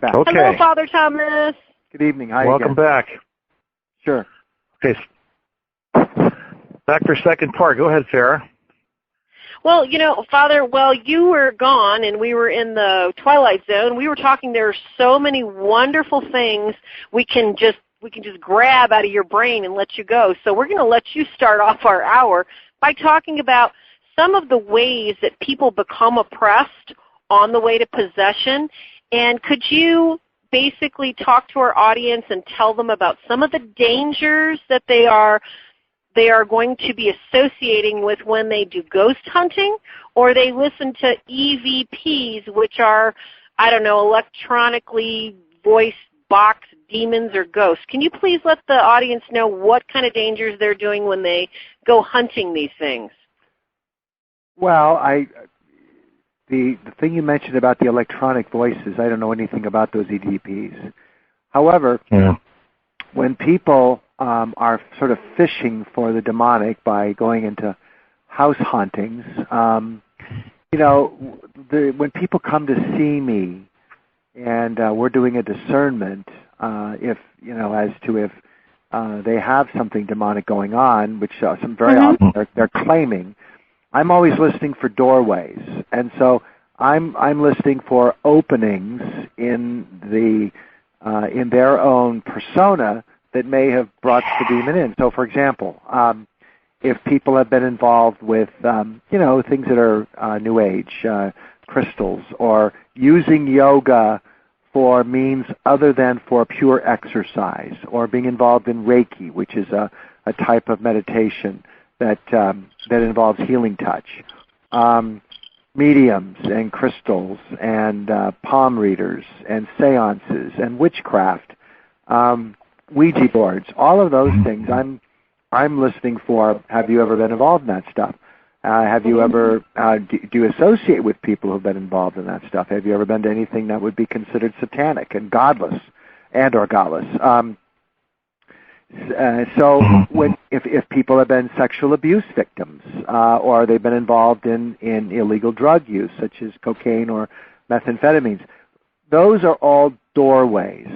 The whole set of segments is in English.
back. Okay. Hello, Father Thomas. Good evening. Hi Welcome again. back. Sure. Okay. Back for second part. Go ahead, Farah. Well, Father, you were gone and we were in the Twilight Zone. We were talking, there are so many wonderful things we can just grab out of your brain and let you go. So we're going to let you start off our hour by talking about some of the ways that people become oppressed on the way to possession. And could you basically talk to our audience and tell them about some of the dangers that they are going to be associating with when they do ghost hunting, or they listen to EVPs, which are, electronically voiced box demons or ghosts. Can you please let the audience know what kind of dangers they're doing when they go hunting these things? Well, the thing you mentioned about the electronic voices, I don't know anything about those EVPs. However, when people are sort of fishing for the demonic by going into house hauntings, when people come to see me and we're doing a discernment, if they have something demonic going on, which some very often they're claiming, I'm always listening for doorways, and so I'm listening for openings in their own persona that may have brought the demon in. So, for example, if people have been involved with, things that are New Age, crystals, or using yoga for means other than for pure exercise, or being involved in Reiki, which is a type of meditation that involves healing touch, mediums and crystals and palm readers and seances and witchcraft, Ouija boards, all of those things. I'm listening for. Have you ever been involved in that stuff? Have you ever? Do you associate with people who've been involved in that stuff? Have you ever been to anything that would be considered satanic and godless, or godless? So, if people have been sexual abuse victims, or they've been involved in illegal drug use, such as cocaine or methamphetamines, those are all doorways.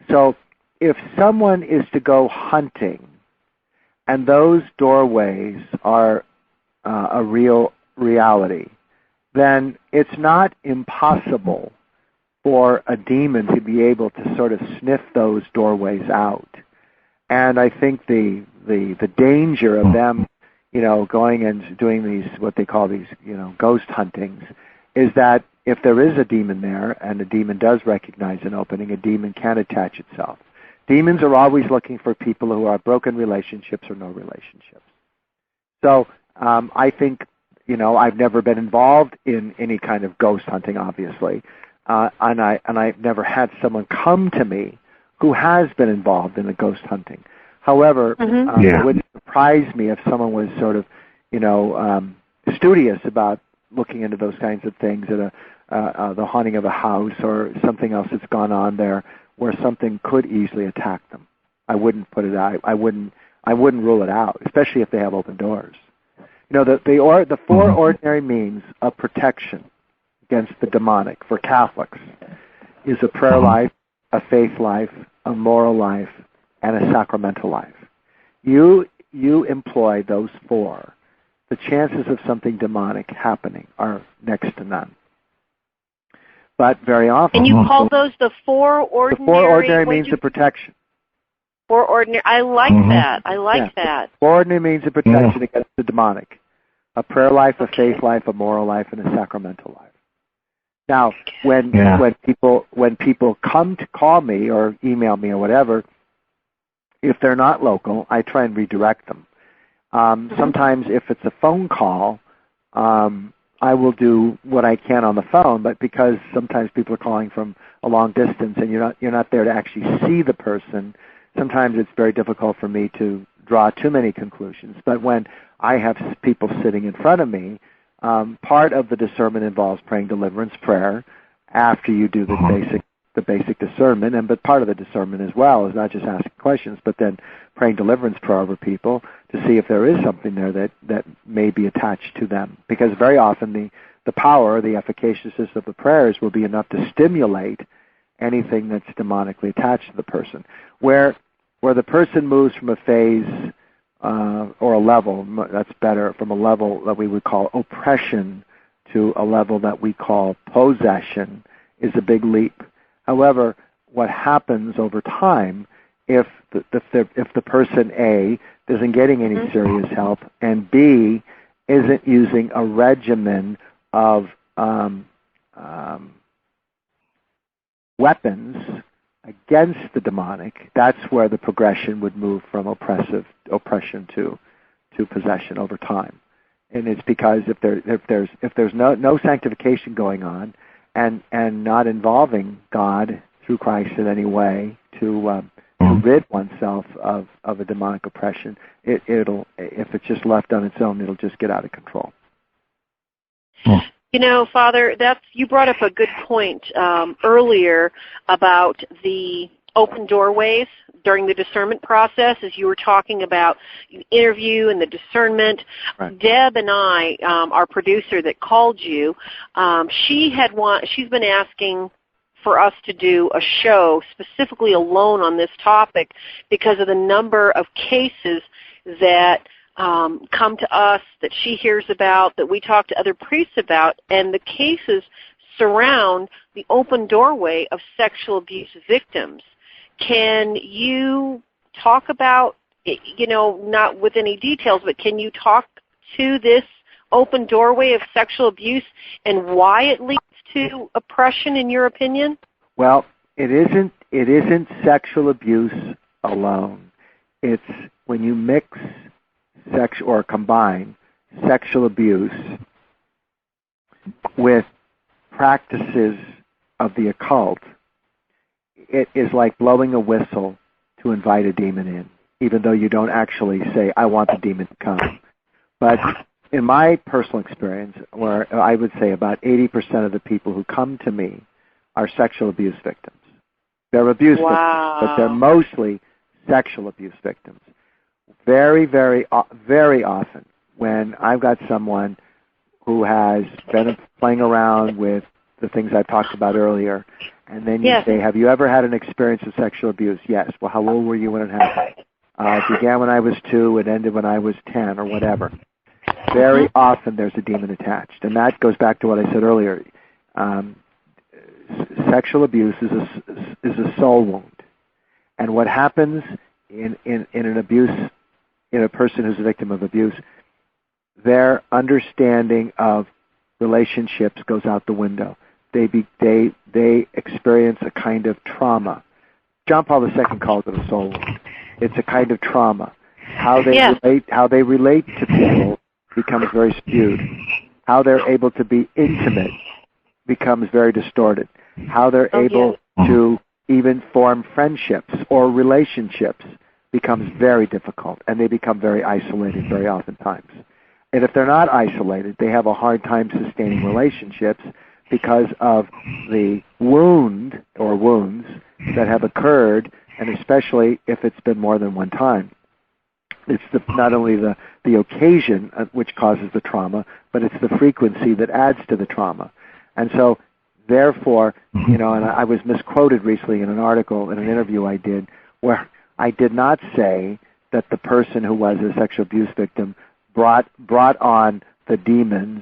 So, if someone is to go hunting, and those doorways are a real reality, then it's not impossible for a demon to be able to sort of sniff those doorways out. And I think the danger of them, going and doing these, what they call these, ghost huntings, is that if there is a demon there and the demon does recognize an opening, a demon can attach itself. Demons are always looking for people who are broken relationships or no relationships. So I think, I've never been involved in any kind of ghost hunting, obviously, and I've never had someone come to me who has been involved in a ghost hunting. However, it wouldn't surprise me if someone was sort of, studious about looking into those kinds of things, at the haunting of a house or something else that's gone on there, where something could easily attack them. I wouldn't put it out. I wouldn't rule it out, especially if they have open doors. The four ordinary means of protection against the demonic for Catholics is a prayer life, a faith life, a moral life, and a sacramental life. You employ those four, the chances of something demonic happening are next to none. But very often... And you call those the four ordinary... The four ordinary means of protection. Four ordinary... I like that. I like that. Four ordinary means of protection against the demonic. A prayer life, a faith life, a moral life, and a sacramental life. Now, when people come to call me or email me or whatever, if they're not local, I try and redirect them. Sometimes if it's a phone call, I will do what I can on the phone, but because sometimes people are calling from a long distance and you're not there to actually see the person, sometimes it's very difficult for me to draw too many conclusions. But when I have people sitting in front of me, part of the discernment involves praying deliverance prayer after you do the basic discernment, but part of the discernment as well is not just asking questions, but then praying deliverance prayer over people to see if there is something there that may be attached to them. Because very often the power, the efficaciousness of the prayers will be enough to stimulate anything that's demonically attached to the person. Where the person moves from a phase or a level, that's better, from a level that we would call oppression to a level that we call possession is a big leap. However, what happens over time if the person A isn't getting any serious help and B isn't using a regimen of weapons against the demonic, that's where the progression would move from oppression to possession over time. And it's because if there's no sanctification going on and not involving God through Christ in any way to rid oneself of a demonic oppression, it'll if it's just left on its own, it'll just get out of control. You know, Father, you brought up a good point earlier about the open doorways during the discernment process, as you were talking about the interview and the discernment. Right. Deb and I, our producer that called you, she's been asking for us to do a show specifically alone on this topic because of the number of cases that come to us, that she hears about, that we talk to other priests about, and the cases surround the open doorway of sexual abuse victims. Can you talk about, not with any details, but can you talk to this open doorway of sexual abuse and why it leads to oppression, in your opinion? Well, it isn't sexual abuse alone. It's when you mix or combine sexual abuse with practices of the occult. It is like blowing a whistle to invite a demon in, even though you don't actually say, I want the demon to come. But in my personal experience, where I would say about 80% of the people who come to me are sexual abuse victims. They're abuse victims, but they're mostly sexual abuse victims. Very, very, very often when I've got someone who has been playing around with the things I talked about earlier, and then you say, have you ever had an experience of sexual abuse? Yes. Well, how old were you when it happened? It began when I was 2, it ended when I was 10 or whatever. Very often there's a demon attached. And that goes back to what I said earlier. Sexual abuse is a soul wound. And what happens in an abuse, in a person who's a victim of abuse, their understanding of relationships goes out the window. They experience a kind of trauma. John Paul II called it a soul wound. It's a kind of trauma. How they relate to people becomes very skewed. How they're able to be intimate becomes very distorted. How they're able to even form friendships or relationships becomes very difficult, and they become very isolated very oftentimes. And if they're not isolated, they have a hard time sustaining relationships because of the wound or wounds that have occurred, and especially if it's been more than one time. It's not only the occasion which causes the trauma, but it's the frequency that adds to the trauma. And so, therefore, and I was misquoted recently in an article, in an interview I did, where I did not say that the person who was a sexual abuse victim brought on the demons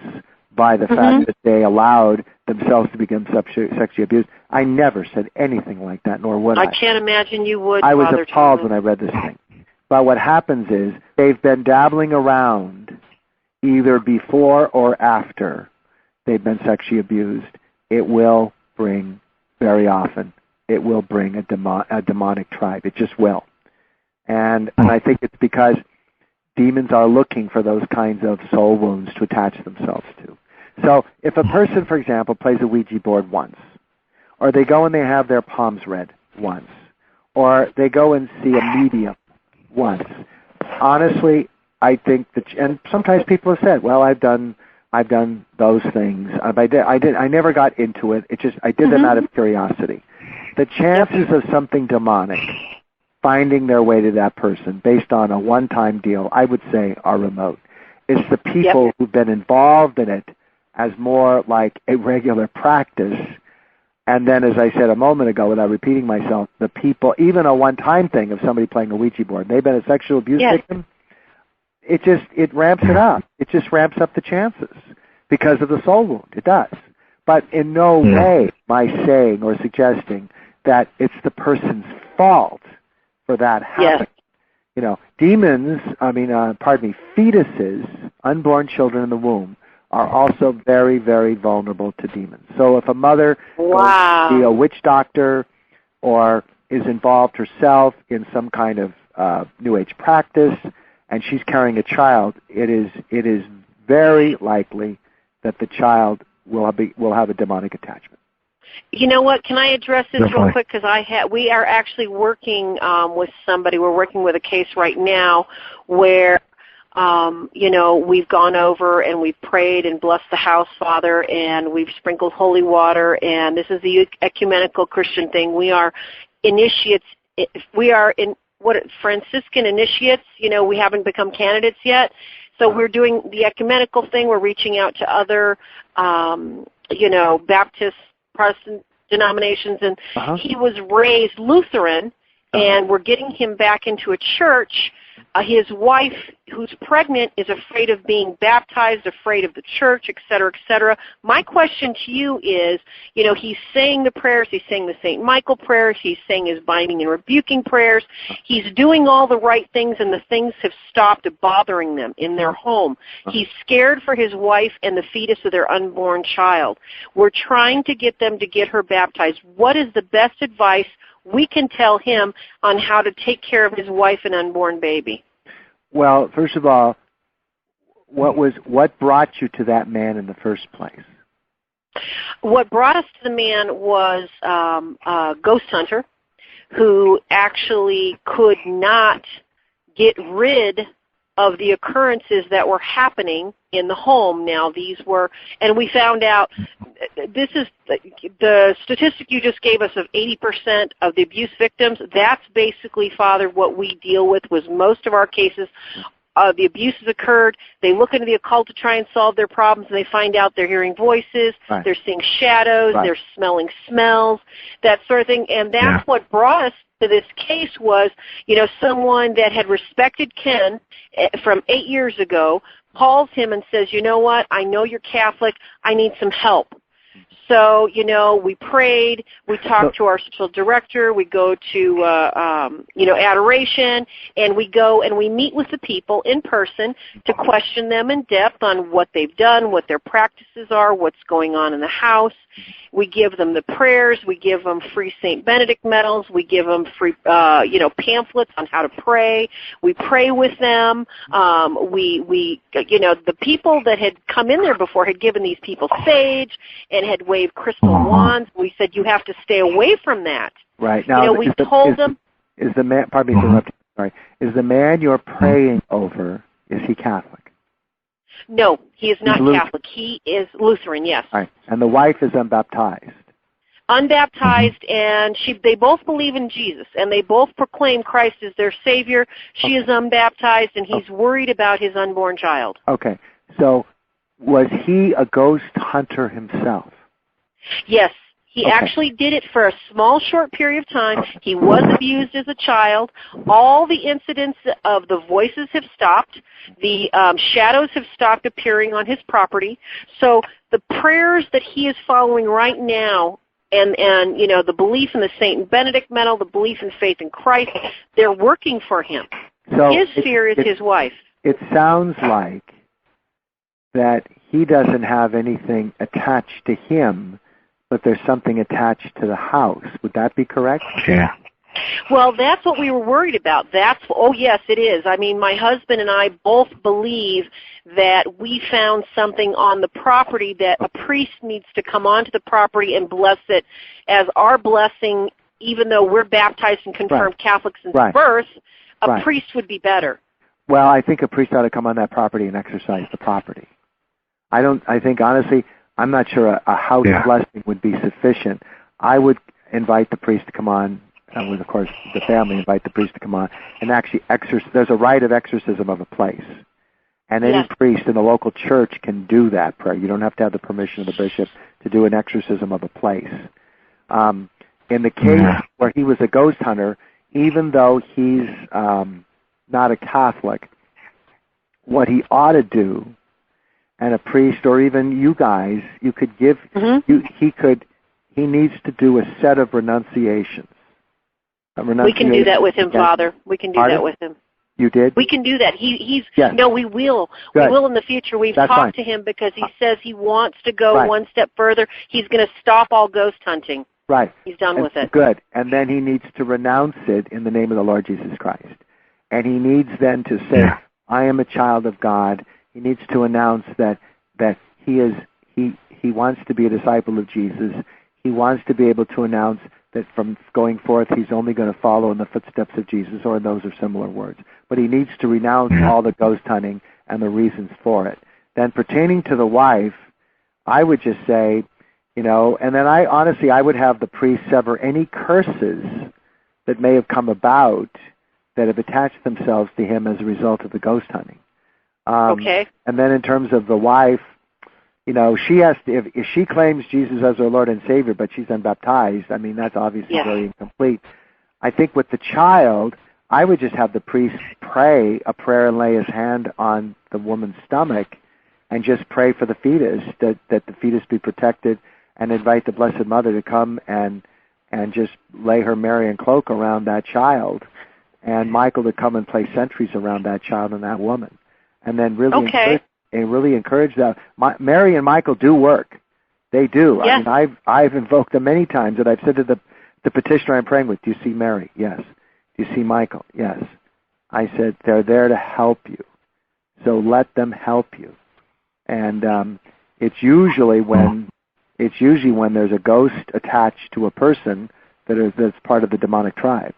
by the fact that they allowed themselves to become sexually abused. I never said anything like that, nor would I. I can't imagine you would. I was appalled when I read this thing. But what happens is they've been dabbling around either before or after they've been sexually abused. It will bring, very often, it will bring a demonic tribe. It just will. And I think it's because demons are looking for those kinds of soul wounds to attach themselves to. So if a person, for example, plays a Ouija board once, or they go and they have their palms read once, or they go and see a medium once, honestly, I think that, and sometimes people have said, well, I've done those things. I never got into it. I did them out of curiosity. The chances of something demonic finding their way to that person based on a one-time deal, I would say, are remote. It's the people who've been involved in it as more like a regular practice And then, as I said a moment ago, without repeating myself, the people, even a one-time thing of somebody playing a Ouija board, they've been a sexual abuse victim, it ramps it up. It just ramps up the chances because of the soul wound. It does. But in no way am I saying or suggesting that it's the person's fault for that happening. You know, demons, fetuses, unborn children in the womb, are also very, very vulnerable to demons. So if a mother goes to be a witch doctor or is involved herself in some kind of New Age practice and she's carrying a child, it is very likely that the child will have a demonic attachment. You know what? Can I address this real quick? Because we are actually working with somebody. We're working with a case right now where we've gone over and we've prayed and blessed the house, Father, and we've sprinkled holy water, and this is the ecumenical Christian thing. We are initiates. We are Franciscan initiates. We haven't become candidates yet. So we're doing the ecumenical thing. We're reaching out to other, Baptist, Protestant denominations, and he was raised Lutheran, and we're getting him back into a church. His wife, who's pregnant, is afraid of being baptized, afraid of the church, et cetera, et cetera. My question to you is, he's saying the prayers, he's saying the St. Michael prayers, he's saying his binding and rebuking prayers, he's doing all the right things, and the things have stopped bothering them in their home. He's scared for his wife and the fetus of their unborn child. We're trying to get them to get her baptized. What is the best advice we can tell him on how to take care of his wife and unborn baby? Well, first of all, what brought you to that man in the first place? What brought us to the man was a ghost hunter who actually could not get rid of the occurrences that were happening in the home. Now, these were, and we found out, this is the statistic you just gave us of 80% of the abuse victims. That's basically, Father, what we deal with. Was most of our cases, the abuses occurred. They look into the occult to try and solve their problems, and they find out they're hearing voices, they're seeing shadows, they're smelling smells, that sort of thing. And that's what brought us to this case was, someone that had respected Ken from 8 years ago calls him and says, you know what, I know you're Catholic, I need some help. So, we prayed, we talked to our spiritual director, we go to, adoration, and we go and we meet with the people in person to question them in depth on what they've done, what their practices are, what's going on in the house. We give them the prayers, we give them free St. Benedict medals, we give them free, pamphlets on how to pray. We pray with them. The people that had come in there before had given these people sage and had waved crystal wands. We said, you have to stay away from that. Right. Now, we told them. Is the man, pardon me for interrupting, sorry, is the man you're praying over, is he Catholic? No, he is not Catholic. He is Lutheran, yes. Right. And the wife is unbaptized. Unbaptized, and they both believe in Jesus, and they both proclaim Christ as their Savior. She is unbaptized, and he's worried about his unborn child. Okay. So was he a ghost hunter himself? Yes. He actually did it for a small, short period of time. He was abused as a child. All the incidents of the voices have stopped. The shadows have stopped appearing on his property. So the prayers that he is following right now, and the belief in the St. Benedict medal, the belief in faith in Christ, they're working for him. So his fear is his wife. It sounds like that he doesn't have anything attached to him, but there's something attached to the house. Would that be correct? Yeah. Well, that's what we were worried about. Yes, it is. I mean, my husband and I both believe that we found something on the property that a priest needs to come onto the property and bless it as our blessing, even though we're baptized and confirmed Catholics since birth, a priest would be better. Well, I think a priest ought to come on that property and exercise the property. I think, honestly, I'm not sure a house blessing would be sufficient. I would invite the priest to come on, and with, of course, the family invite the priest to come on, and actually there's a rite of exorcism of a place. And any priest in the local church can do that prayer. You don't have to have the permission of the bishop to do an exorcism of a place. In the case where he was a ghost hunter, even though he's not a Catholic, what he ought to do, and a priest or even you guys, you could give, he needs to do a set of renunciations. We can do that with him, Father. We can do that with him. You did? We can do that. No, we will. Good. We will in the future. We've talked to him because he says he wants to go one step further. He's going to stop all ghost hunting. Right. He's done with it. Good. And then he needs to renounce it in the name of the Lord Jesus Christ. And he needs then to say, I am a child of God. He needs to announce that he wants to be a disciple of Jesus. He wants to be able to announce that from going forth he's only going to follow in the footsteps of Jesus, or those are similar words. But he needs to renounce all the ghost hunting and the reasons for it. Then pertaining to the wife, I would just say, and then I would have the priest sever any curses that may have come about that have attached themselves to him as a result of the ghost hunting. Okay. And then in terms of the wife, she has to, if she claims Jesus as her Lord and Savior, but she's unbaptized, I mean, that's obviously very incomplete. I think with the child, I would just have the priest pray a prayer and lay his hand on the woman's stomach and just pray for the fetus, that the fetus be protected, and invite the Blessed Mother to come and just lay her Marian cloak around that child, and Michael to come and play sentries around that child and that woman. And then really encourage that. Mary and Michael do work. They do. Yes. I mean, I've invoked them many times, and I've said to the petitioner I'm praying with, do you see Mary? Yes. Do you see Michael? Yes. I said, they're there to help you. So let them help you. And it's usually when there's a ghost attached to a person that's part of the demonic tribe.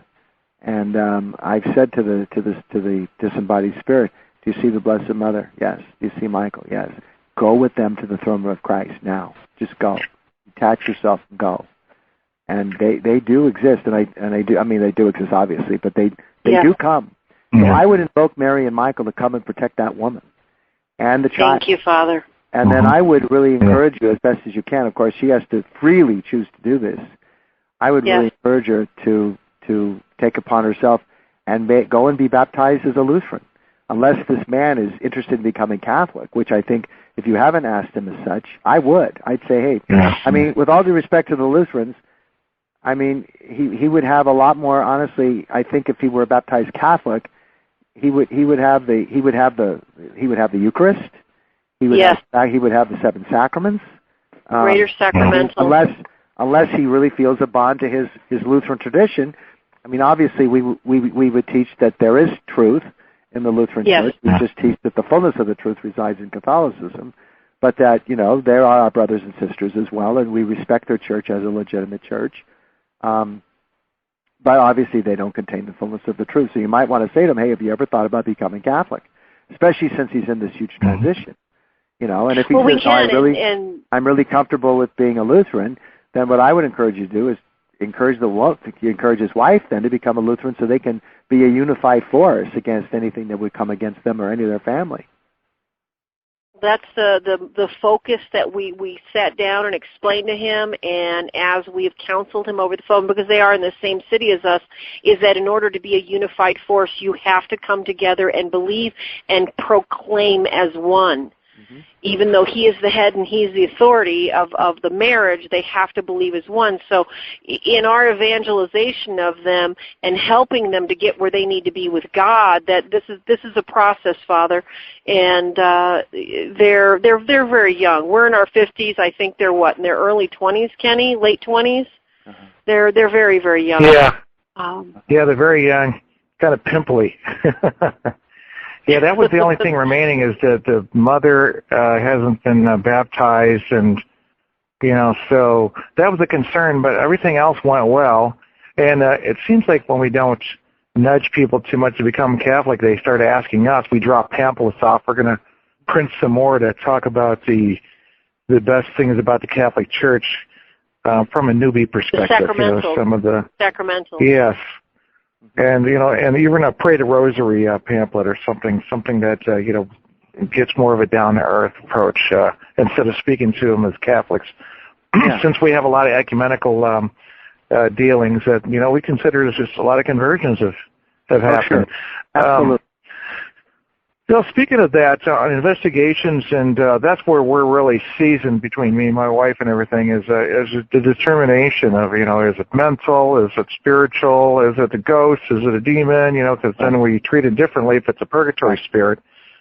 And I've said to the disembodied spirit, do you see the Blessed Mother? Yes. Do you see Michael? Yes. Go with them to the throne room of Christ now. Just go. Detach yourself and go. And they do exist, and they do. I mean, they do exist obviously, but they do come. So I would invoke Mary and Michael to come and protect that woman and the child. Thank you, Father. And then I would really encourage you as best as you can. Of course, she has to freely choose to do this. I would really encourage her to take upon herself and go and be baptized as a Lutheran. Unless this man is interested in becoming Catholic, which I think if you haven't asked him as such, I would. I'd say, hey, I mean, with all due respect to the Lutherans, I mean, he would have a lot more. Honestly, I think if he were a baptized Catholic, he would have the Eucharist. He would have the 7 sacraments. Greater sacramental. Unless he really feels a bond to his Lutheran tradition. I mean, obviously, we would teach that there is truth in the Lutheran Church. We just teach that the fullness of the truth resides in Catholicism, but that, there are our brothers and sisters as well, and we respect their church as a legitimate church. But obviously they don't contain the fullness of the truth. So you might want to say to him, hey, have you ever thought about becoming Catholic? Especially since he's in this huge transition. And if he says, I'm really comfortable with being a Lutheran, then what I would encourage you to do is encourage his wife then to become a Lutheran so they can be a unified force against anything that would come against them or any of their family. That's the focus that we sat down and explained to him, and as we've counseled him over the phone, because they are in the same city as us, is that in order to be a unified force, you have to come together and believe and proclaim as one. Mm-hmm. Even though he is the head and he's the authority of the marriage, they have to believe as one. So in our evangelization of them and helping them to get where they need to be with God, that this is a process, Father, and they're very young. We're in our 50s. I think they're in their early 20s, Kenny, late 20s. Uh-huh. They're very, very young. Yeah. They're very young, kind of pimply. Yeah, that was the only thing remaining, is that the mother hasn't been baptized, and, so that was a concern, but everything else went well. And it seems like when we don't nudge people too much to become Catholic, they start asking us. We drop pamphlets off. We're going to print some more to talk about the best things about the Catholic Church from a newbie perspective. The sacramental. Some of the sacramental. Yes. And, and you're going to pray the rosary pamphlet or something that, gets more of a down-to-earth approach instead of speaking to them as Catholics. since we have a lot of ecumenical dealings, that we consider it as just a lot of conversions have happened. Sure. Absolutely. So speaking of that, on investigations, and that's where we're really seasoned between me and my wife and everything, is the determination of, is it mental, is it spiritual, is it a ghost, is it a demon, because then we treat it differently if it's a purgatory spirit,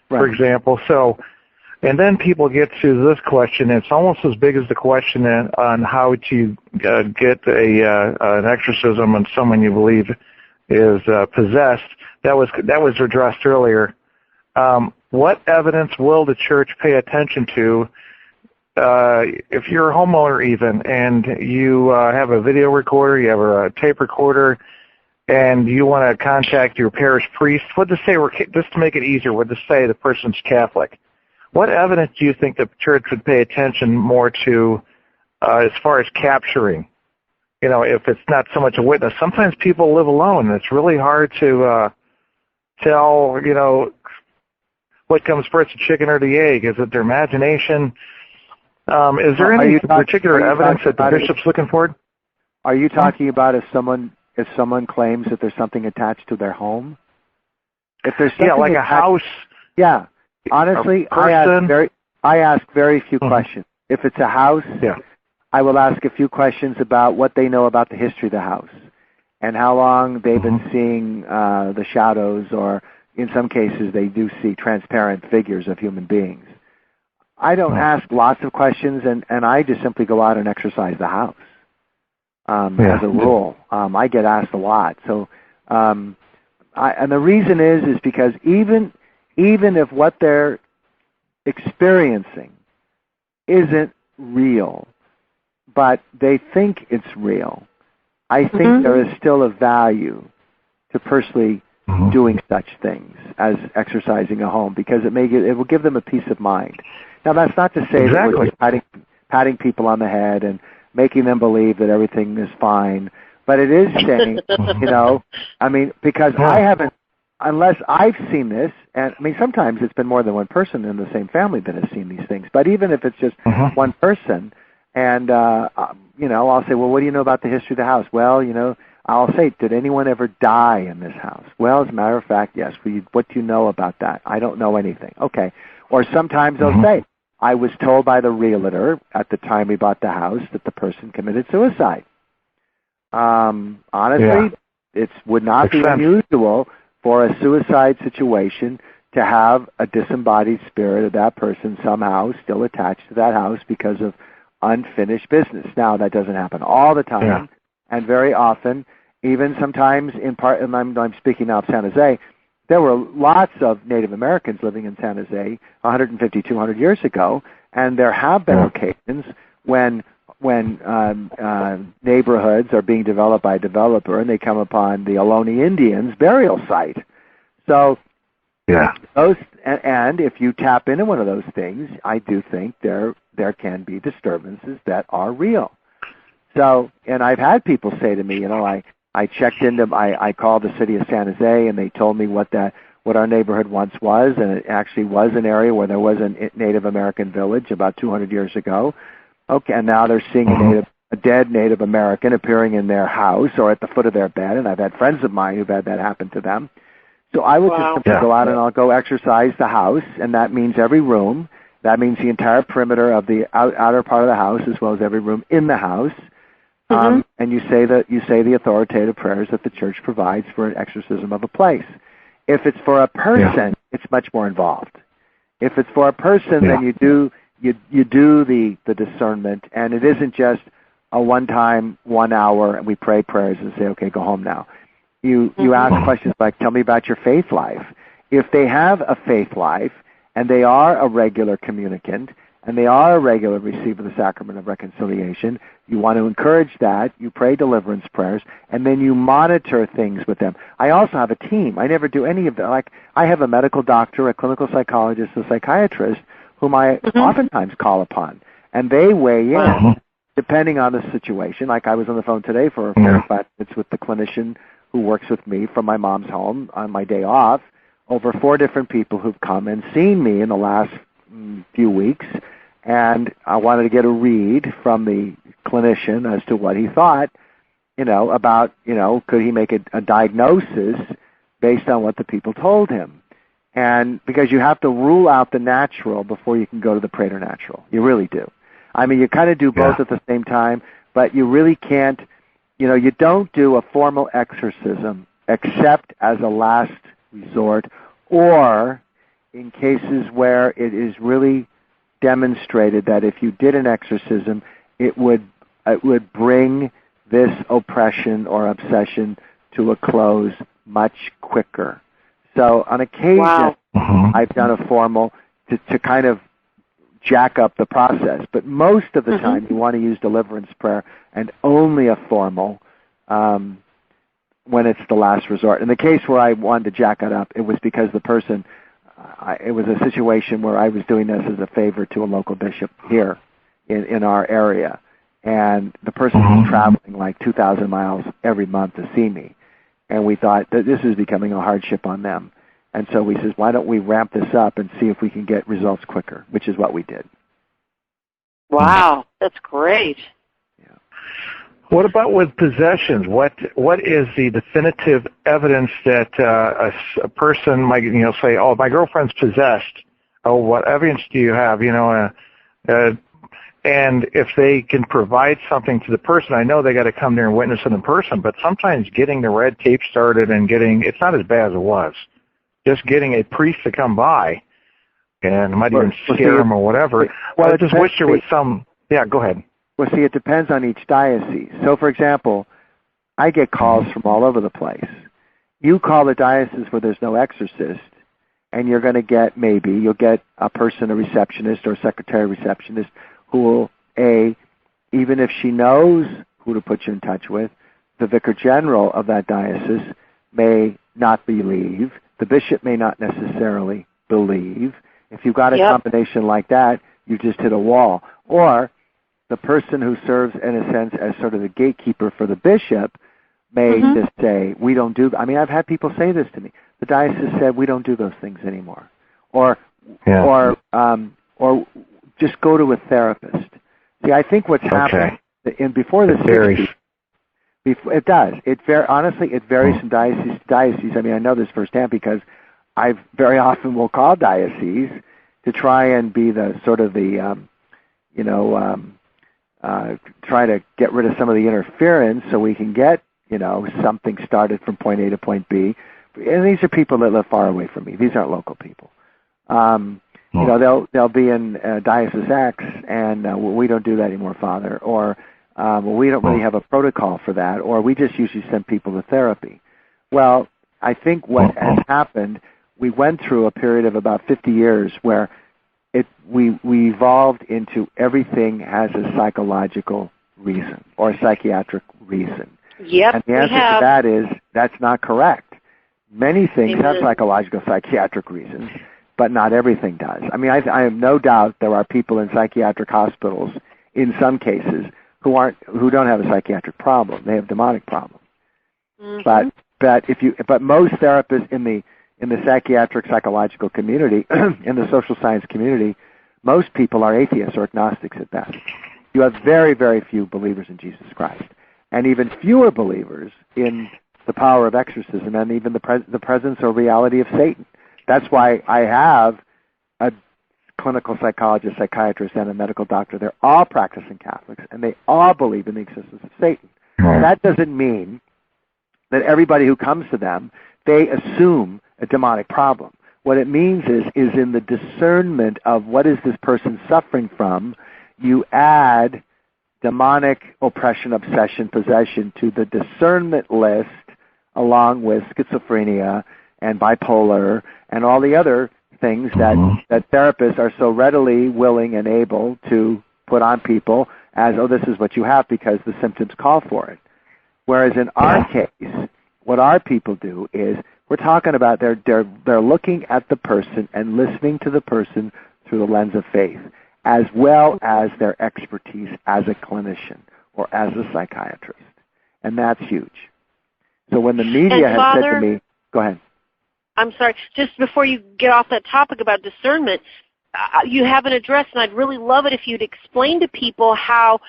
for example. So, and then people get to this question, and it's almost as big as the question on how to get an exorcism on someone you believe is possessed. That was addressed earlier. What evidence will the church pay attention to if you're a homeowner even, and you have a video recorder, you have a tape recorder, and you want to contact your parish priest? What to say? Just to make it easier, what to say the person's Catholic? What evidence do you think the church would pay attention more to as far as capturing? If it's not so much a witness. Sometimes people live alone, and it's really hard to tell, what comes first, the chicken or the egg? Is it their imagination? Is there any particular evidence that the bishop's looking for? Are you talking about if someone claims that there's something attached to their home? If there's something like a house. Yeah. Honestly, I ask very few questions. If it's a house, I will ask a few questions about what they know about the history of the house and how long they've been seeing the shadows, or in some cases they do see transparent figures of human beings. I don't ask lots of questions, and I just simply go out and exorcise the house as a rule. I get asked a lot. So, and the reason is because even if what they're experiencing isn't real, but they think it's real, I think there is still a value to personally doing such things as exercising a home, because it will give them a peace of mind. Now, that's not to say that we're just patting people on the head and making them believe that everything is fine, but it is saying, because I haven't, unless I've seen this, and sometimes it's been more than one person in the same family that has seen these things, but even if it's just one person, and, I'll say, well, what do you know about the history of the house? Well, I'll say, did anyone ever die in this house? Well, as a matter of fact, yes. What do you know about that? I don't know anything. Okay. Or sometimes they'll say, I was told by the realtor at the time we bought the house that the person committed suicide. Honestly, it would not be unusual for a suicide situation to have a disembodied spirit of that person somehow still attached to that house because of unfinished business. Now, that doesn't happen all the time, and very often, even sometimes and I'm speaking now of San Jose, there were lots of Native Americans living in San Jose 150, 200 years ago, and there have been occasions when neighborhoods are being developed by a developer and they come upon the Ohlone Indians' burial site. So, those, and if you tap into one of those things, I do think there can be disturbances that are real. So, and I've had people say to me, I checked into, I called the city of San Jose, and they told me what our neighborhood once was, and it actually was an area where there was a Native American village about 200 years ago. Okay, and now they're seeing a dead Native American appearing in their house or at the foot of their bed, and I've had friends of mine who've had that happen to them. So I would just simply go out and I'll go exercise the house, and that means every room. That means the entire perimeter of the outer part of the house, as well as every room in the house. And you say the authoritative prayers that the church provides for an exorcism of a place. If it's for a person, it's much more involved. If it's for a person, then you do the discernment, and it isn't just a one-time, 1 hour, and we pray prayers and say, okay, go home now. You ask questions like, tell me about your faith life. If they have a faith life, and they are a regular communicant, and they are a regular receiver of the sacrament of reconciliation, you want to encourage that. You pray deliverance prayers, and then you monitor things with them. I also have a team. I never do any of that. Like, I have a medical doctor, a clinical psychologist, a psychiatrist, whom I oftentimes call upon, and they weigh in depending on the situation. Like, I was on the phone today for 45 minutes with the clinician who works with me from my mom's home on my day off. Over 4 different people who've come and seen me in the last few weeks, and I wanted to get a read from the clinician as to what he thought, about, could he make a diagnosis based on what the people told him. And because you have to rule out the natural before you can go to the preternatural. You really do. I mean, you kind of do both at the same time, but you really can't, you don't do a formal exorcism except as a last resort or in cases where it is really demonstrated that if you did an exorcism, it would bring this oppression or obsession to a close much quicker. So on occasion, I've done a formal to kind of jack up the process. But most of the time, you want to use deliverance prayer and only a formal when it's the last resort. In the case where I wanted to jack it up, it was because the person, it was a situation where I was doing this as a favor to a local bishop here in our area. And the person was traveling like 2,000 miles every month to see me. And we thought that this is becoming a hardship on them. And so we said, why don't we ramp this up and see if we can get results quicker, which is what we did. Wow, that's great. Yeah. What about with possessions? What is the definitive evidence that a person might say, oh, my girlfriend's possessed? Oh, what evidence do you have? And if they can provide something to the person, I know they got to come there and witness it in person, but sometimes getting the red tape started and it's not as bad as it was. Just getting a priest to come by and might even scare them or whatever. Well, I just wish there was some, go ahead. Well, see, it depends on each diocese. So, for example, I get calls from all over the place. You call the diocese where there's no exorcist, and you're going to get you'll get a person, a receptionist or a secretary receptionist, who will, even if she knows who to put you in touch with, the vicar general of that diocese may not believe. The bishop may not necessarily believe. If you've got a combination like that, you just hit a wall. Or the person who serves, in a sense, as sort of the gatekeeper for the bishop may just say, we don't do, I've had people say this to me. The diocese said, we don't do those things anymore. Or just go to a therapist. See, I think what's happened before the 60s, it does. Honestly, it varies from diocese to diocese. I know this firsthand because I very often will call diocese to try and be the sort of the, try to get rid of some of the interference so we can get, something started from point A to point B. And these are people that live far away from me. These aren't local people. They'll be in Diocese X, and we don't do that anymore, Father. Or we don't really have a protocol for that, or we just usually send people to therapy. Well, I think what has happened, we went through a period of about 50 years where we evolved into everything has a psychological reason or a psychiatric reason. Yep, and the answer to that is that's not correct. Many things have psychological, psychiatric reasons, but not everything does. I have no doubt there are people in psychiatric hospitals, in some cases, who don't have a psychiatric problem. They have demonic problems. But most therapists in the psychiatric psychological community, in the social science community, most people are atheists or agnostics at best. You have very, very few believers in Jesus Christ, and even fewer believers in the power of exorcism and even the presence or reality of Satan. That's why I have a clinical psychologist, psychiatrist, and a medical doctor. They're all practicing Catholics, and they all believe in the existence of Satan. And that doesn't mean that everybody who comes to them, they assume a demonic problem. What it means is in the discernment of what is this person suffering from, you add demonic oppression, obsession, possession to the discernment list along with schizophrenia and bipolar and all the other things that therapists are so readily willing and able to put on people as, oh, this is what you have because the symptoms call for it. Whereas in our case, what our people do is we're talking about they're looking at the person and listening to the person through the lens of faith, as well as their expertise as a clinician or as a psychiatrist. And that's huge. So when the media has said to me, go ahead. I'm sorry, just before you get off that topic about discernment, you have an address, and I'd really love it if you'd explain to people how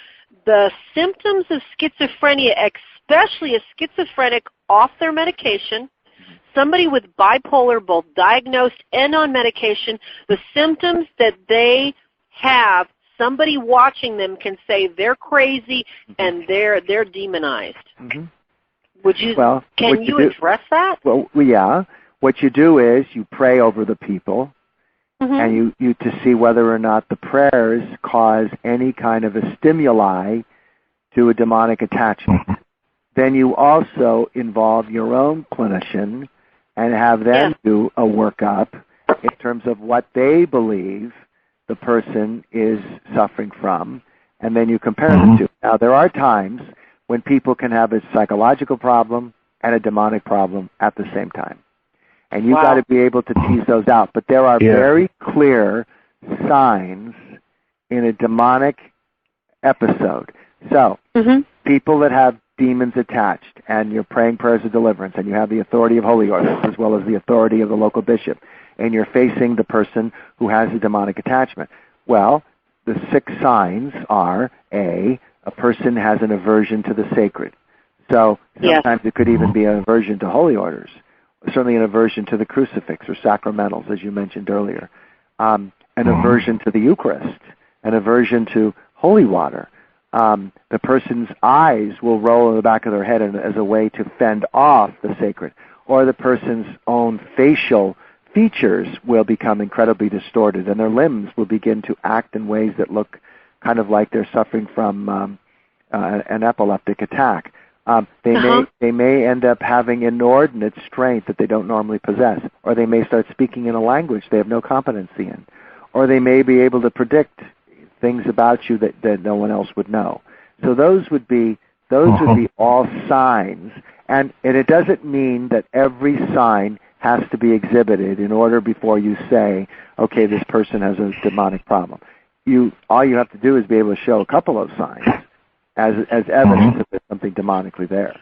the symptoms of schizophrenia, especially a schizophrenic off their medication, somebody with bipolar, both diagnosed and on medication, the symptoms that they have, somebody watching them can say they're crazy and they're demonized. Mm-hmm. Can you address that? Well, yeah. What you do is you pray over the people, and you to see whether or not the prayers cause any kind of a stimuli to a demonic attachment. Then you also involve your own clinician and have them do a workup in terms of what they believe the person is suffering from, and then you compare the two. Now, there are times when people can have a psychological problem and a demonic problem at the same time. And you've got to be able to tease those out. But there are very clear signs in a demonic episode. So, people that have demons attached, and you're praying prayers of deliverance, and you have the authority of holy orders as well as the authority of the local bishop, and you're facing the person who has a demonic attachment. Well, the 6 signs are, A, a person has an aversion to the sacred. So sometimes it could even be an aversion to holy orders, certainly an aversion to the crucifix or sacramentals, as you mentioned earlier, an aversion to the Eucharist, an aversion to holy water. The person's eyes will roll in the back of their head as a way to fend off the sacred, or the person's own facial features will become incredibly distorted, and their limbs will begin to act in ways that look kind of like they're suffering from an epileptic attack. They may end up having inordinate strength that they don't normally possess, or they may start speaking in a language they have no competency in, or they may be able to predict things about you that no one else would know. So those would be all signs, and it doesn't mean that every sign has to be exhibited in order before you say, okay, this person has a demonic problem. All you have to do is be able to show a couple of signs as evidence that there's something demonically there.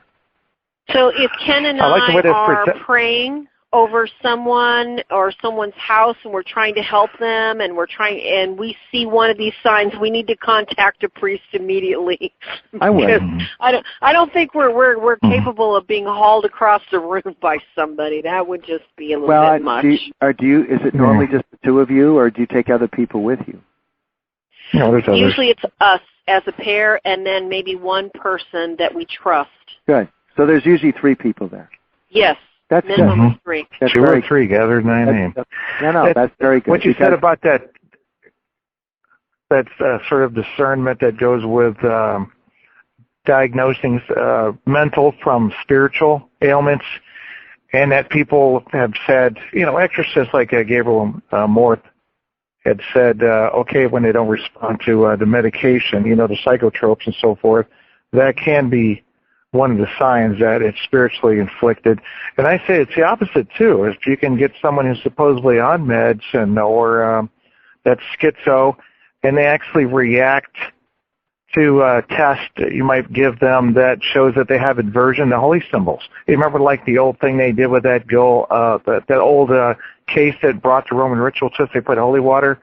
So if Ken and I are praying over someone or someone's house and we're trying to help them and we see one of these signs, we need to contact a priest immediately. I would. I don't think we're capable of being hauled across the room by somebody. That would just be a little bit much. Is it normally just the two of you, or do you take other people with you? No, there's others. Usually it's us as a pair and then maybe one person that we trust. Good. So there's usually 3 people there. Yes. That's minimum of 3. That's 2 or 3 gathered in my name. That's very good. What you said about that's sort of discernment that goes with diagnosing mental from spiritual ailments, and that people have said, exorcists like Gabriel Morth had said, okay, when they don't respond to the medication, the psychotropes and so forth, that can be one of the signs that it's spiritually inflicted. And I say it's the opposite, too. If you can get someone who's supposedly on meds or that's schizo, and they actually react to a test you might give them that shows that they have aversion to holy symbols. You remember like the old thing they did with that girl, that old case that brought the Roman ritual test? They put holy water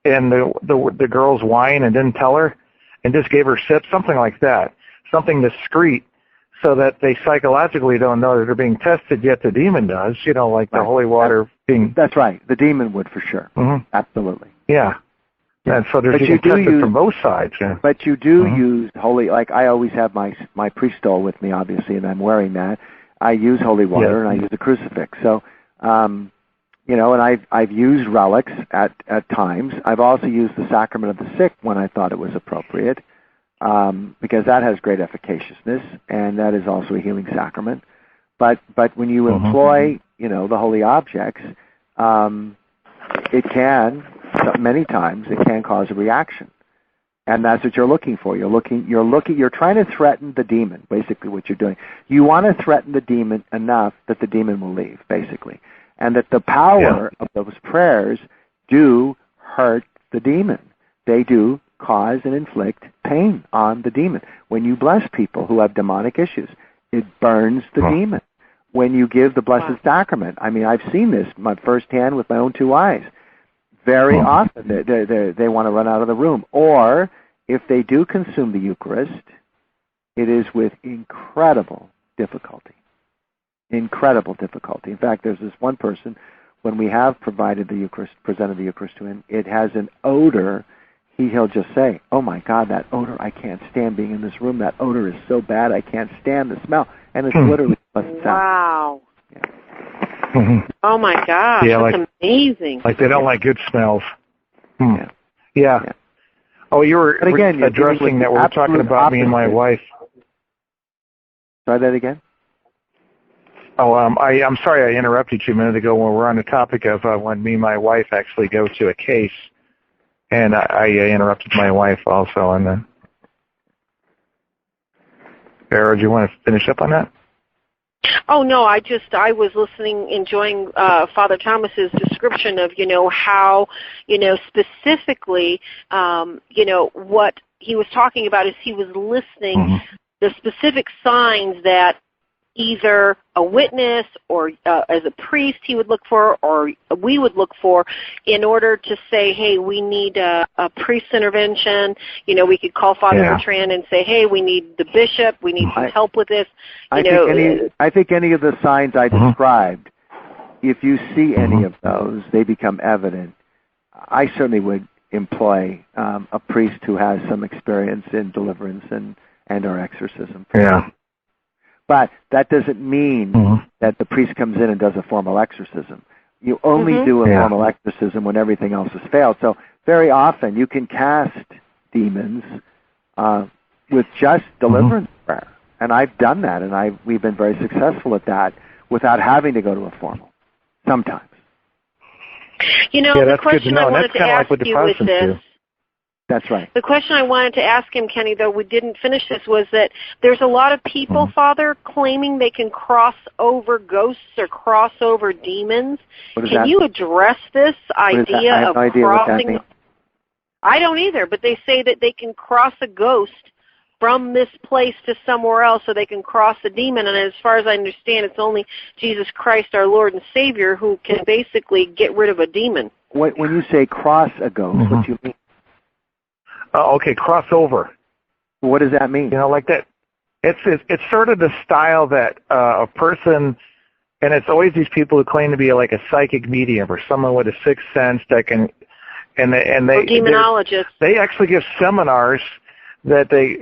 in the girl's wine and didn't tell her and just gave her sips, something like that, something discreet, so that they psychologically don't know that they're being tested, yet the demon does, like the holy water being... That's right. The demon would for sure. Absolutely. Yeah. And so there's you can test it from both sides. Yeah. But you do use holy, like I always have my priest stole with me, obviously, and I'm wearing that. I use holy water and I use a crucifix. So, and I've used relics at times. I've also used the sacrament of the sick when I thought it was appropriate. Because that has great efficaciousness, and that is also a healing sacrament. But when you employ, the holy objects, it can, many times, it can cause a reaction. And that's what you're looking for. You're trying to threaten the demon, basically what you're doing. You want to threaten the demon enough that the demon will leave, basically. And that the power of those prayers do hurt the demon. They do cause and inflict pain on the demon. When you bless people who have demonic issues, it burns the demon. When you give the Blessed Sacrament, I mean, I've seen this firsthand with my own 2 eyes. Very often they want to run out of the room. Or if they do consume the Eucharist, it is with incredible difficulty. Incredible difficulty. In fact, there's this one person, when we have provided the Eucharist, presented the Eucharist to him, it has an odor. He'll just say, "Oh my God, that odor! I can't stand being in this room. That odor is so bad. I can't stand the smell." And it's literally pleasant sound. Wow. Yeah. Oh my gosh, that's amazing. Like they don't like good smells. Yeah. Yeah. Oh, you were again, addressing that. We were talking about me and my wife. Try that again. Oh, I'm sorry I interrupted you a minute ago when we were on the topic of when me and my wife actually go to a case, and I interrupted my wife also. And then, Farah, do you want to finish up on that? Oh no, I was listening, enjoying Father Thomas's description of how specifically what he was talking about is he was listening the specific signs that either a witness or as a priest he would look for, or we would look for, in order to say, hey, we need a priest intervention. We could call Father Bertrand and say, hey, we need the bishop, we need some help with this. I think any of the signs I described, if you see any of those, they become evident. I certainly would employ a priest who has some experience in deliverance and or exorcism. Yeah. But that doesn't mean that the priest comes in and does a formal exorcism. You only do a formal exorcism when everything else has failed. So very often you can cast demons with just deliverance prayer. And I've done that, and we've been very successful at that without having to go to a formal, sometimes. The question I wanted to ask you was this. That's right. The question I wanted to ask him, Kenny, though we didn't finish this, was that there's a lot of people, Father, claiming they can cross over ghosts or cross over demons. Can you address this idea of crossing? I don't either, but they say that they can cross a ghost from this place to somewhere else, so they can cross a demon. And as far as I understand, it's only Jesus Christ, our Lord and Savior, who can basically get rid of a demon. When you say cross a ghost, what do you mean? Okay, crossover. What does that mean? Like that. It's sort of the style that a person, and it's always these people who claim to be like a psychic medium or someone with a sixth sense that can, and they demonologists. They actually give seminars that they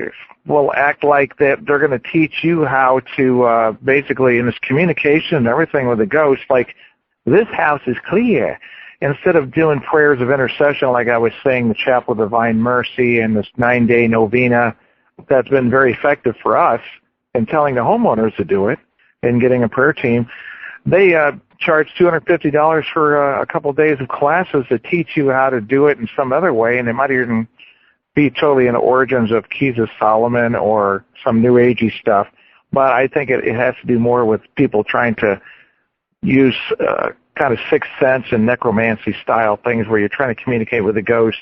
will act like that they're going to teach you how to basically in this communication and everything with the ghost, like this house is clear. Instead of doing prayers of intercession, like I was saying, the Chapel of Divine Mercy and this 9-day novena, that's been very effective for us in telling the homeowners to do it and getting a prayer team. They charge $250 for a couple of days of classes to teach you how to do it in some other way, and they might even be totally in the origins of Keys of Solomon or some New Agey stuff. But I think it has to do more with people trying to use kind of sixth sense and necromancy style things where you're trying to communicate with a ghost.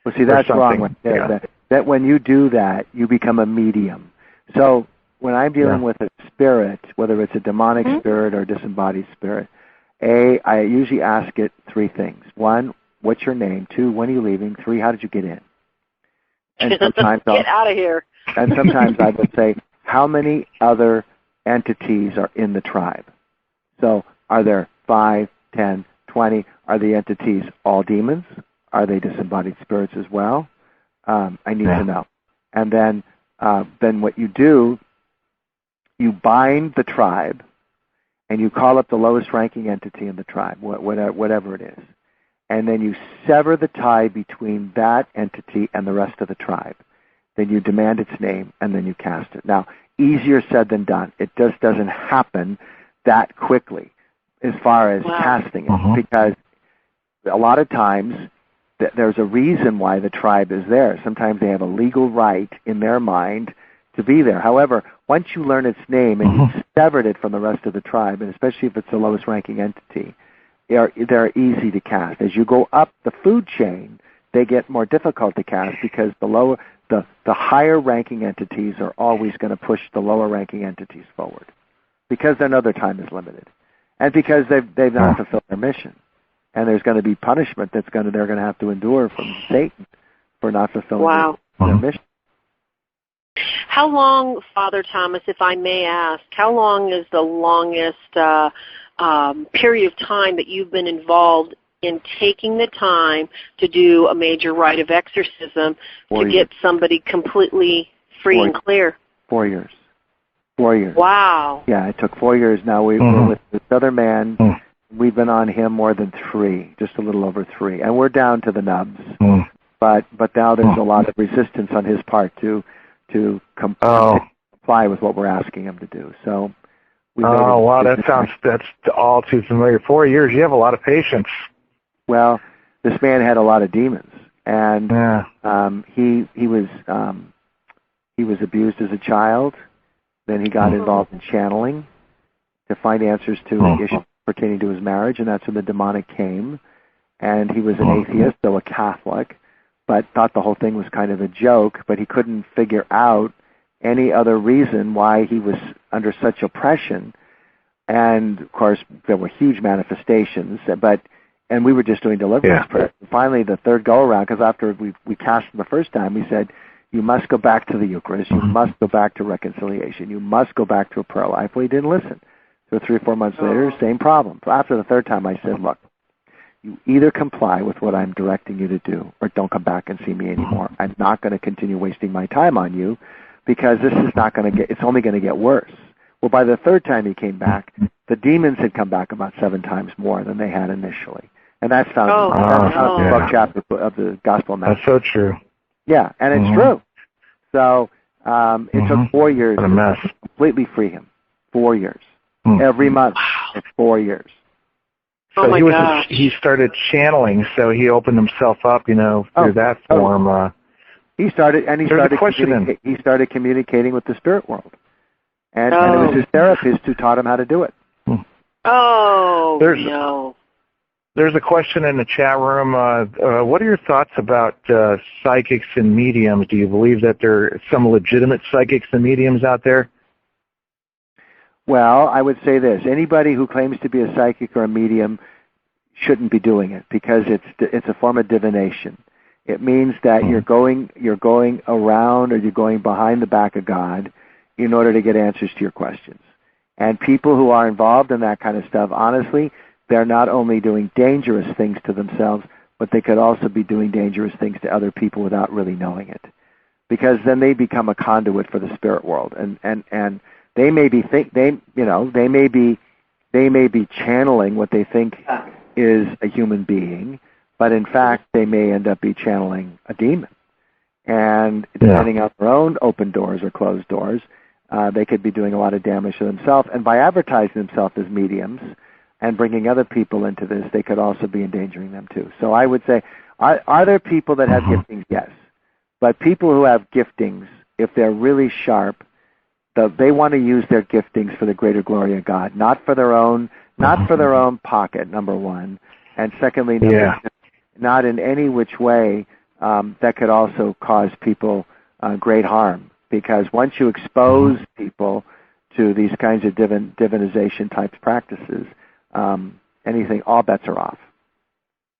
Well, see, that's wrong. That when you do that, you become a medium. So when I'm dealing with a spirit, whether it's a demonic spirit or a disembodied spirit, I usually ask it three things. One, what's your name? Two, when are you leaving? Three, how did you get in? And sometimes get out of here. And sometimes I would say, how many other entities are in the tribe? So are there 5, 10, 20? Are the entities all demons? Are they disembodied spirits as well? I need to know. And then what you do, you bind the tribe, and you call up the lowest ranking entity in the tribe, whatever it is. And then you sever the tie between that entity and the rest of the tribe. Then you demand its name, and then you cast it. Now, easier said than done. It just doesn't happen that quickly as far as casting it, because a lot of times there's a reason why the tribe is there. Sometimes they have a legal right in their mind to be there. However, once you learn its name and you've severed it from the rest of the tribe, and especially if it's the lowest ranking entity, they're easy to cast. As you go up the food chain, they get more difficult to cast because the higher ranking entities are always going to push the lower ranking entities forward because they know their time is limited. And because they've not fulfilled their mission, and there's going to be punishment they're going to have to endure from Satan for not fulfilling. Wow! their mission. How long, Father Thomas, if I may ask, how long is the longest period of time that you've been involved in taking the time to do a major rite of exorcism to get somebody completely free and clear? 4 years. 4 years. Wow. Yeah, it took 4 years now. We're with this other man. We've been on him more than 3, just a little over 3. And we're down to the nubs. But now there's a lot of resistance on his part to comply with what we're asking him to do. So wow, that's all too familiar. 4 years, you have a lot of patience. Well, this man had a lot of demons, and he was abused as a child. Then he got involved in channeling to find answers to issues pertaining to his marriage, and that's when the demonic came. And he was an atheist, though a Catholic, but thought the whole thing was kind of a joke, but he couldn't figure out any other reason why he was under such oppression. And, of course, there were huge manifestations, and we were just doing deliverance prayers. Finally, the third go-around, because after we cast him the first time, we said, you must go back to the Eucharist, you must go back to reconciliation, you must go back to a prayer life. Well, he didn't listen. So 3 or 4 months later, same problem. So after the third time, I said, look, you either comply with what I'm directing you to do or don't come back and see me anymore. I'm not going to continue wasting my time on you because this is not going to it's only going to get worse. Well, by the third time he came back, the demons had come back about 7 times more than they had initially. And that's found in the book chapter of the Gospel Message. That's so true. Yeah, and it's true. So it took 4 years to completely free him. 4 years. Every month. It's 4 years. So he started channeling, so he opened himself up, through that form. He started communicating with the spirit world. And it was his therapist who taught him how to do it. There's a question in the chat room. What are your thoughts about psychics and mediums? Do you believe that there are some legitimate psychics and mediums out there? Well, I would say this. Anybody who claims to be a psychic or a medium shouldn't be doing it because it's a form of divination. It means that you're going around or you're going behind the back of God in order to get answers to your questions. And people who are involved in that kind of stuff, honestly, they're not only doing dangerous things to themselves, but they could also be doing dangerous things to other people without really knowing it. Because then they become a conduit for the spirit world, and they may be they may be channeling what they think is a human being, but in fact they may end up be channeling a demon. And depending on their own open doors or closed doors, they could be doing a lot of damage to themselves. And by advertising themselves as mediums and bringing other people into this, they could also be endangering them too. So I would say, are there people that have giftings? Yes. But people who have giftings, if they're really sharp, they want to use their giftings for the greater glory of God, not for their own pocket, number one, and secondly, not in any which way that could also cause people great harm. Because once you expose people to these kinds of divinization type practices, all bets are off.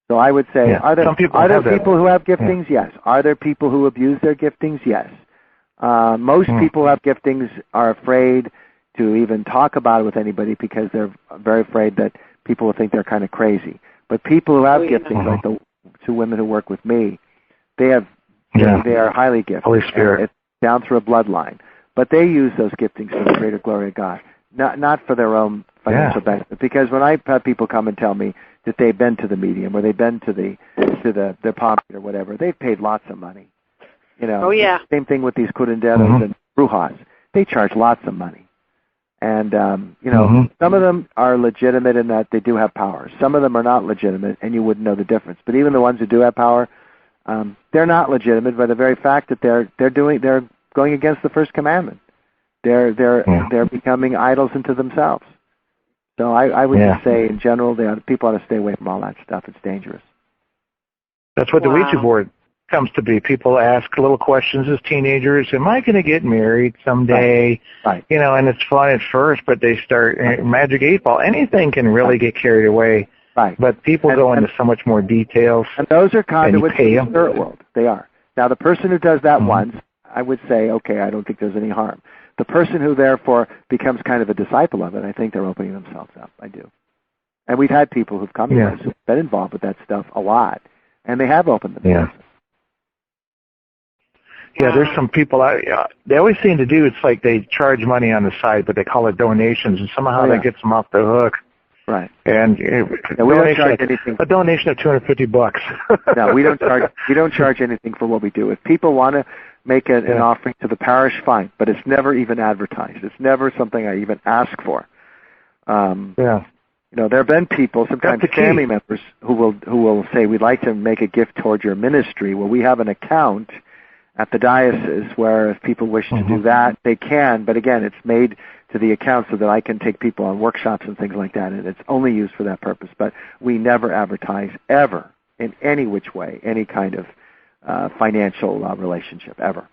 So I would say, are there people who have giftings? Yes. Are there people who abuse their giftings? Yes. Most people who have giftings are afraid to even talk about it with anybody because they're very afraid that people will think they're kind of crazy. But people who have giftings, like the 2 women who work with me, they are highly gifted. Holy Spirit. It's down through a bloodline. But they use those giftings for the greater glory of God, not for their own financial benefit. Because when I have people come and tell me that they've been to the medium or they've been to the palm reader or whatever, they've paid lots of money. Same thing with these curanderos and brujas. They charge lots of money. And, some of them are legitimate in that they do have power. Some of them are not legitimate, and you wouldn't know the difference. But even the ones who do have power, they're not legitimate by the very fact that they're going against the first commandment. They're becoming idols unto themselves. So I would just say, in general, people ought to stay away from all that stuff. It's dangerous. That's what the Ouija board comes to be. People ask little questions as teenagers. Am I going to get married someday? Right. And it's fun at first, but they start Magic 8 Ball. Anything can really get carried away. Right. But people go into so much more details. And those are conduits in the spirit world. They are. Now, the person who does that once, I would say, okay, I don't think there's any harm. The person who therefore becomes kind of a disciple of it, I think they're opening themselves up. I do. And we've had people who've come to us who've been involved with that stuff a lot, and they have opened themselves up. Yeah, there's some people, they always seem to do, it's like they charge money on the side, but they call it donations, and somehow that gets them off the hook. Right. And we don't charge anything. A donation of $250. No, we don't charge anything for what we do. If people want to make an offering to the parish, fine, but it's never even advertised. It's never something I even ask for. You know, there have been people, sometimes family members, who will say, we'd like to make a gift toward your ministry. Well, we have an account at the diocese where if people wish to do that, they can, but again, it's made to the account so that I can take people on workshops and things like that, and it's only used for that purpose. But we never advertise ever in any which way, any kind of financial relationship, ever.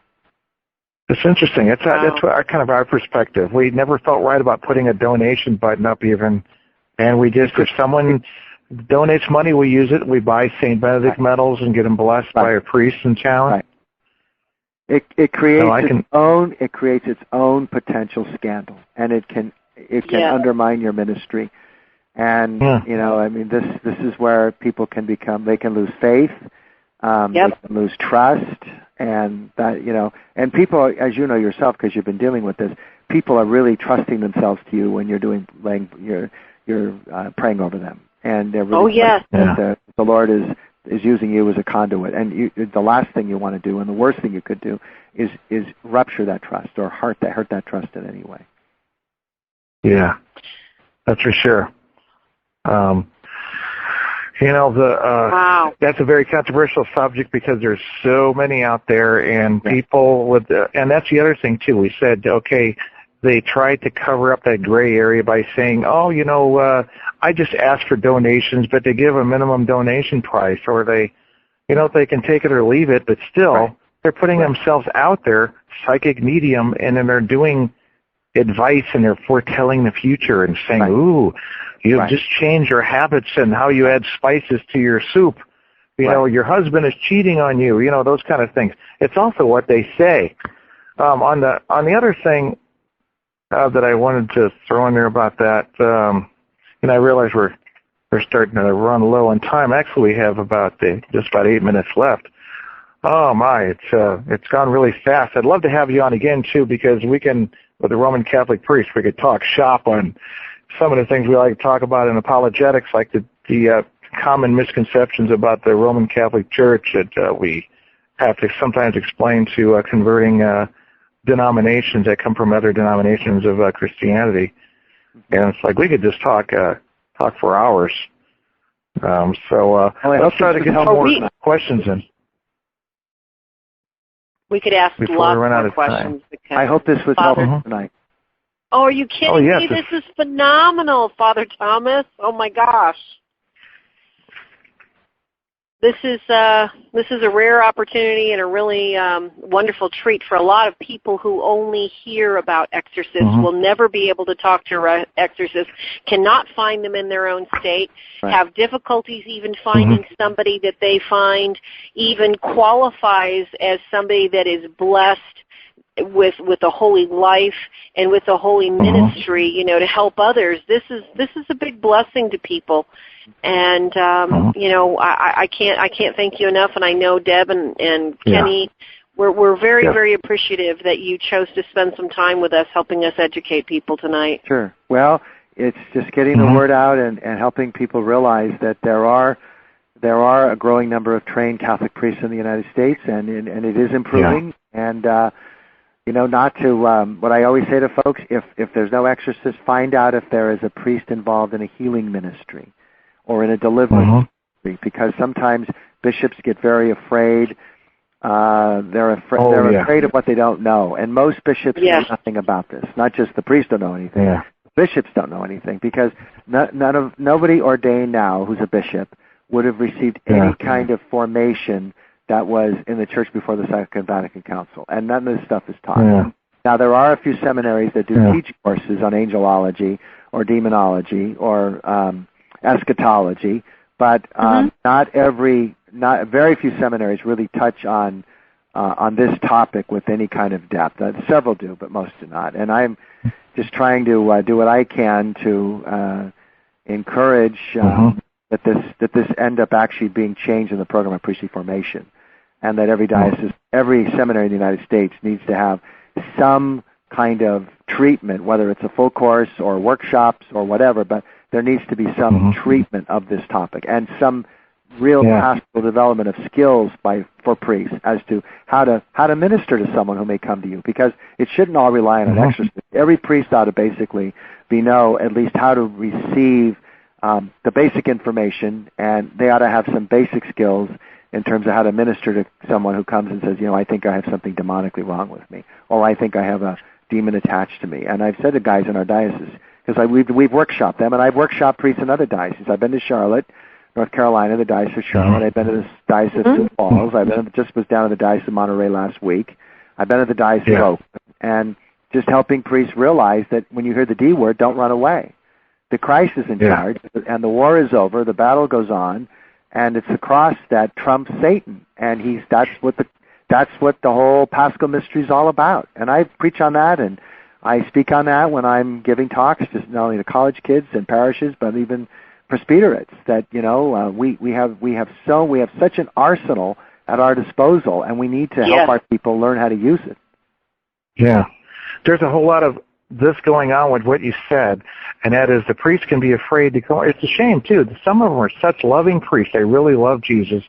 It's interesting. That's our perspective. We never felt right about putting a donation button up even, and we just, if someone donates money, we use it. We buy St. Benedict medals and get them blessed by a priest in town. Right. It creates its own potential scandal, and it can undermine your ministry. And you know, I mean, this is where people can lose faith, they can lose trust, and that, you know, and people, as you know yourself, because you've been dealing with this, people are really trusting themselves to you when you're praying over them, and they're really that the Lord is using you as a conduit, and the last thing you want to do, and the worst thing you could do, is rupture that trust or hurt that trust in any way. Yeah, that's for sure. You know, that's a very controversial subject because there's so many out there, and people and that's the other thing too. We said, okay, they tried to cover up that gray area by saying, oh, you know, I just ask for donations, but they give a minimum donation price, or they, you know, they can take it or leave it, but still they're putting themselves out there, psychic medium, and then they're doing advice and they're foretelling the future and saying, ooh, you've just changed your habits and how you add spices to your soup. You know, your husband is cheating on you, you know, those kind of things. It's also what they say. On the other thing, that I wanted to throw in there about that, and I realize we're starting to run low on time. Actually, we have just about 8 minutes left. Oh my, it's gone really fast. I'd love to have you on again too, because we can, with the Roman Catholic priest, we could talk shop on some of the things we like to talk about in apologetics, like the common misconceptions about the Roman Catholic Church that we have to sometimes explain to converting denominations that come from other denominations of Christianity, and it's like we could just talk for hours. Let's try to get some more questions in. We could ask lots more questions. I hope this was helpful tonight. Oh, are you kidding me? This is phenomenal, Father Thomas. Oh my gosh. This is a rare opportunity and a really wonderful treat for a lot of people who only hear about exorcists, will never be able to talk to exorcists, cannot find them in their own state, have difficulties even finding somebody that they find even qualifies as somebody that is blessed with a holy life and with a holy ministry, you know, to help others. This is a big blessing to people. And you know, I can't thank you enough, and I know Deb and Kenny, we're very, very appreciative that you chose to spend some time with us, helping us educate people tonight. Sure. Well, it's just getting the word out and helping people realize that there are a growing number of trained Catholic priests in the United States, and it is improving. And you know, not to what I always say to folks: if there's no exorcist, find out if there is a priest involved in a healing ministry or in a deliverance ministry, because sometimes bishops get very afraid. They're afraid of what they don't know, and most bishops know nothing about this. Not just the priests don't know anything. Bishops don't know anything, because nobody ordained now who's a bishop would have received any kind of formation that was in the church before the Second Vatican Council, and none of this stuff is taught. Now, there are a few seminaries that do teach courses on angelology or demonology or eschatology, but very few seminaries really touch on on this topic with any kind of depth. Several do, but most do not. And I'm just trying to do what I can to encourage that this end up actually being changed in the program of priestly formation, and that every diocese, every seminary in the United States needs to have some kind of treatment, whether it's a full course or workshops or whatever, but there needs to be some treatment of this topic and some real pastoral development of skills for priests as to how to minister to someone who may come to you, because it shouldn't all rely on an exorcist. Every priest ought to basically know at least how to receive the basic information, and they ought to have some basic skills in terms of how to minister to someone who comes and says, I think I have something demonically wrong with me, or I think I have a demon attached to me. And I've said to guys in our diocese, because we've workshopped them, and I've workshopped priests in other dioceses. I've been to Charlotte, North Carolina, the Diocese of Charlotte. I've been to the Diocese of Sioux Falls. Just was down to the Diocese of Monterey last week. I've been to the Diocese of Oakland, and just helping priests realize that when you hear the D word, don't run away. The Christ is in charge, and the war is over. The battle goes on, and it's the cross that trumps Satan, and that's what the whole Paschal mystery is all about. And I preach on that, and I speak on that when I'm giving talks, just not only to college kids and parishes, but even presbyterates. That we have such an arsenal at our disposal, and we need to help our people learn how to use it. Yeah, there's a whole lot of this going on with what you said, and that is the priests can be afraid to go. It's a shame too. Some of them are such loving priests; they really love Jesus,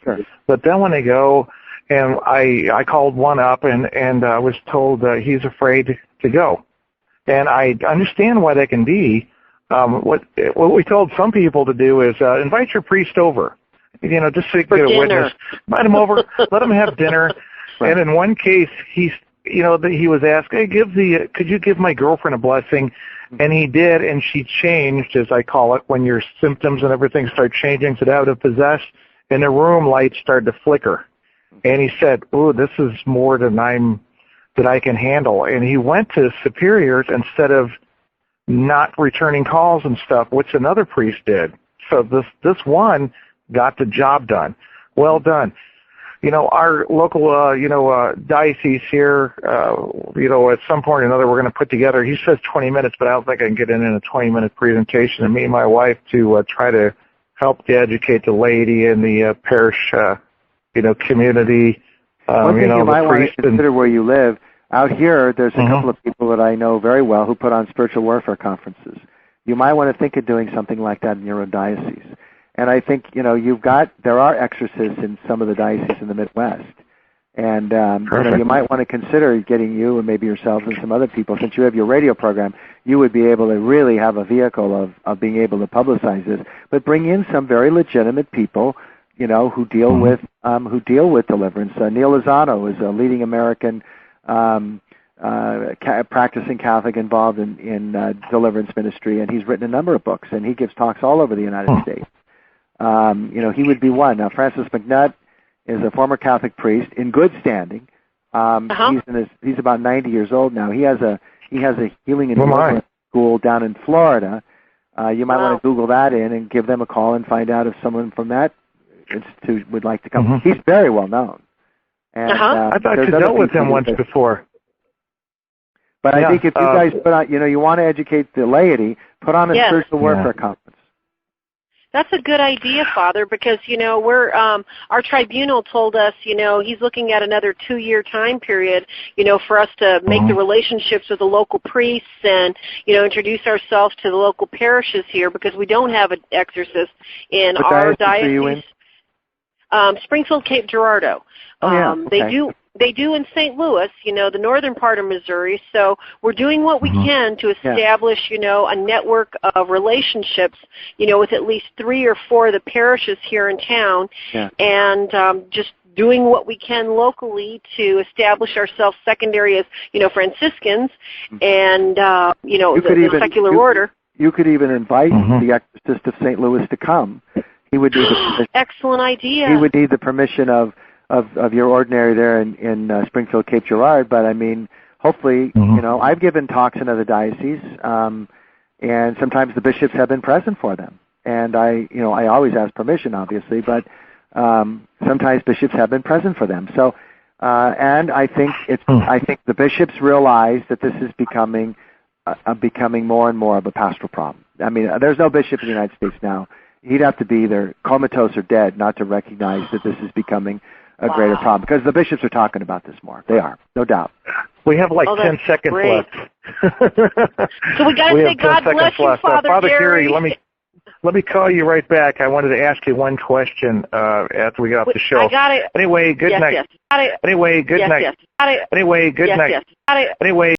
but then when they go, and I called one up, and I was told he's afraid to go. And I understand why that can be. What we told some people to do is invite your priest over, just so you can get a witness. Invite him over, let him have dinner. And in one case, he was asked, "Hey, could you give my girlfriend a blessing?" And he did, and she changed, as I call it, when your symptoms and everything start changing, so out of possessed, and the room lights started to flicker. And he said, "Oh, this is more than I can handle." And he went to superiors instead of not returning calls and stuff, which another priest did. So this one got the job done. Well done. Our local, diocese here, at some point or another we're going to put together, he says 20 minutes, but I don't think I can get in a 20-minute presentation, and me and my wife to try to help to educate the laity in the parish, community. One thing you might want to consider where you live. Out here, there's a couple of people that I know very well who put on spiritual warfare conferences. You might want to think of doing something like that in your own diocese. And I think, there are exorcists in some of the dioceses in the Midwest. And, you might want to consider getting you and maybe yourself and some other people, since you have your radio program, you would be able to really have a vehicle of being able to publicize this, but bring in some very legitimate people, who deal with deliverance. Neil Lozano is a leading American practicing Catholic involved in deliverance ministry, and he's written a number of books, and he gives talks all over the United States. He would be one. Now, Francis McNutt is a former Catholic priest in good standing. He's about 90 years old now. He has a healing and deliverance school down in Florida. You might want to Google that in and give them a call and find out if someone from that institute would like to come. He's very well known. And, I thought you dealt with him once before. But I think if you guys put on, you want to educate the laity, put on a spiritual warfare conference. That's a good idea, Father, because, we're, our tribunal told us, he's looking at another 2-year time period, for us to make the relationships with the local priests and, introduce ourselves to the local parishes here, because we don't have an exorcist in our diocese. Springfield, Cape Girardeau. They do in St. Louis, the northern part of Missouri. So we're doing what we can to establish, a network of relationships, with at least 3 or 4 of the parishes here in town, and just doing what we can locally to establish ourselves secondary as, Franciscans and, the secular order. You could even invite the Exorcist of St. Louis to come. He would need the permission. Excellent idea. He would need the permission of your ordinary there in Springfield, Cape Girardeau, but I mean, hopefully, I've given talks in other dioceses, and sometimes the bishops have been present for them, and I always ask permission, obviously, but sometimes bishops have been present for them. So And I think I think the bishops realize that this is becoming more and more of a pastoral problem. I mean, there's no bishop in the United States now. He'd have to be either comatose or dead not to recognize that this is becoming a greater problem, because the bishops are talking about this more. They are, no doubt. We have like 10 seconds left. So we got to say God bless you, Father Gary. Let me call you right back. I wanted to ask you one question after we got off the show. I got it. Anyway, good night. Yes. Anyway, good night. Yes. Anyway, good night. Yes. Anyway.